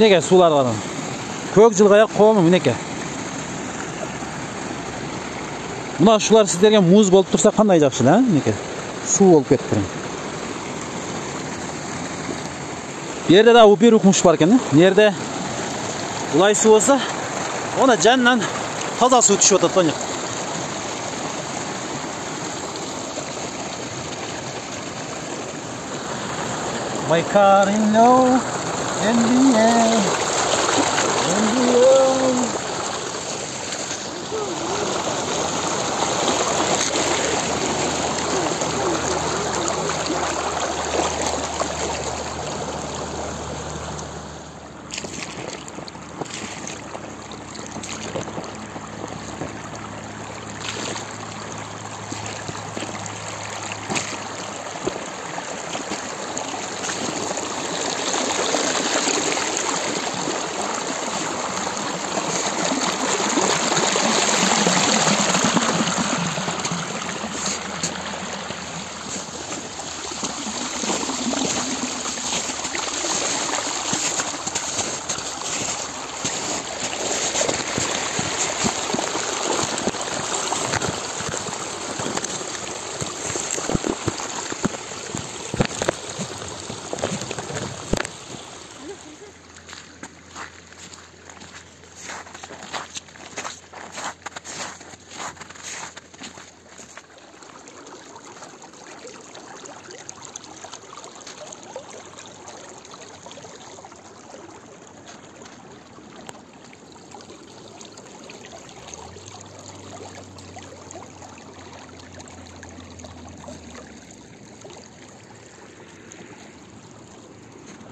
Мінеке сулар барам. Көк жылғаяқ қоғамы мінеке. Мына шулар сіздерге муз болып тұрса қандай жақсы, да? Мінеке. Су болып кетіп тұрын. Берде да бір ұқмыш бар екен. Нерде бұлай су болса, ona jannan toza suv tushib o'tadi to'niq. My car in low in the air.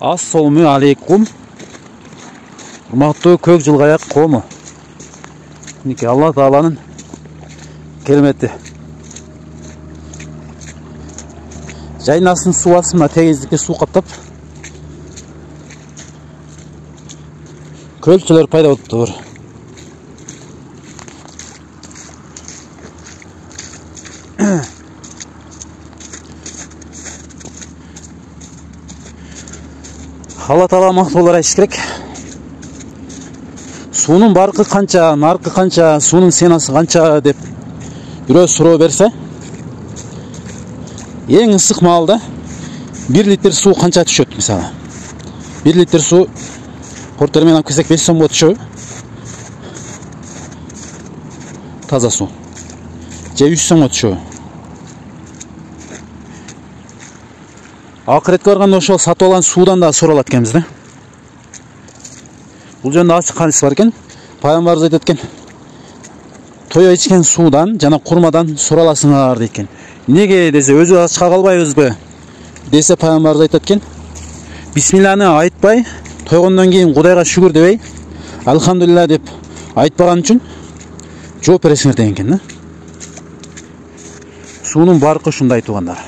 Assalamu alaikum. Urmatlı kök жылғаяқ қомы. Мінеке Алла Тағаланың кереметі. Жайнасын су астына тегіздікке су қаптап, көлшілер пайда болып тұр. Алла Тағала мақтаулар айтыш керек. Суның барқы қанша, нарқы қанша, суның сенасы қанша деп біреу сұрау берсе, ең ыстық малда 1 литр су қанша түшеді мысалы. 1 литр су портермен алып келсек 5 сом болады түшеді. Таза су. Же 3 сом болады түшеді. Ақыретке барғанда ошол сатып алған судан да соралат екенбиз да. Бұл жөнінде ашық хадис бар екен. Пайғамбарымыз айтады екен. Тоя ичкен судан жана курмадан сораласыңар дейкен. Неге десе, өзү ачка калбайбызбы десе, пайгамбарыбыз айтат экен. Бисмилланы айтпай, тойгондон кийин Кудайга шүгүр дебей, алхамдулилла деп айтпаган үчүн жооп бересиңер деген экен да. Суунун баркы ушундай туугандар.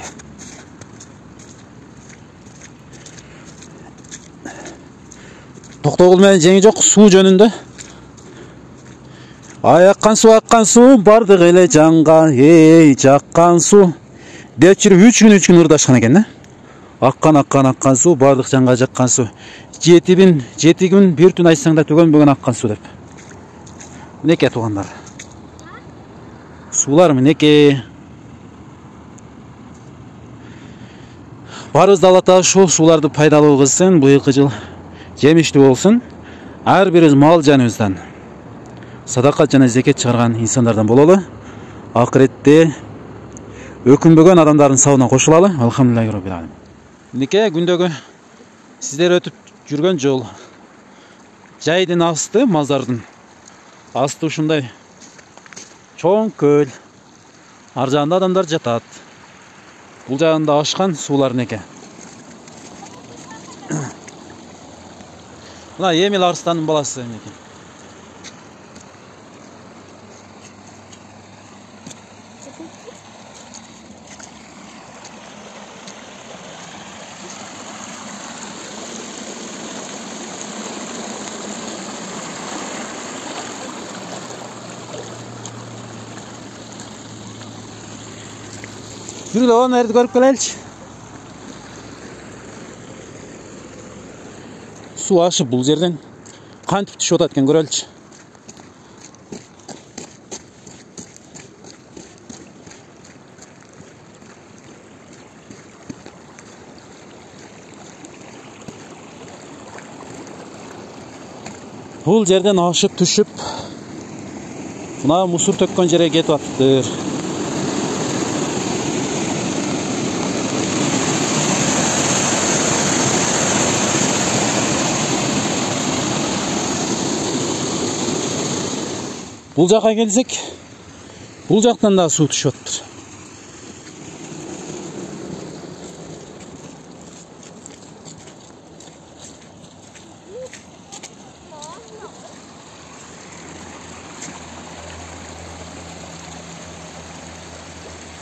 Токтогул менен жеңи жок суу жөнүндө. Ай аккан суу бардык эле жанга, эй жаккан суу деп жүрүп 3 күн ырдашкан экен да. Аккан суу бардык жанга жаккан суу. 7 күн 1 түн айтсаң да төгөнбөгөн аккан суу деп. Мінеке туугандар. Суулар мінеке. Барыбызды Алла Таала ушул сууларды пайдалуу кылсын, быйылкы жыл жемиштүү болсун. Ар бирибиз мал жаныбыздан садакат жана зекет чыгарган инсандардан бололу. Акыретте өкүнбөгөн адамдардын сабына кошулалы. Алхамдулиллахи роббил алемин. Мінеке күндөгү сиздер өтүп жүргөн жол. Жайдын асты, мазардын асты ушундай чоң көл. Ар жагында адамдар жатат. Бул жагында ашкан суулар неке. Мына Емел Арыстанын баласы неке. Yürü de o nerede görüp gelelç. суу ашып бул жерден кантип түшүп атат экен көрөлүчү. Бул жерден ашып түшүп мына мусор төккөн жерге кетип атыптыр. Бул жака келсек, бул жактан да суу түшүп атыптыр.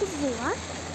Kızı var.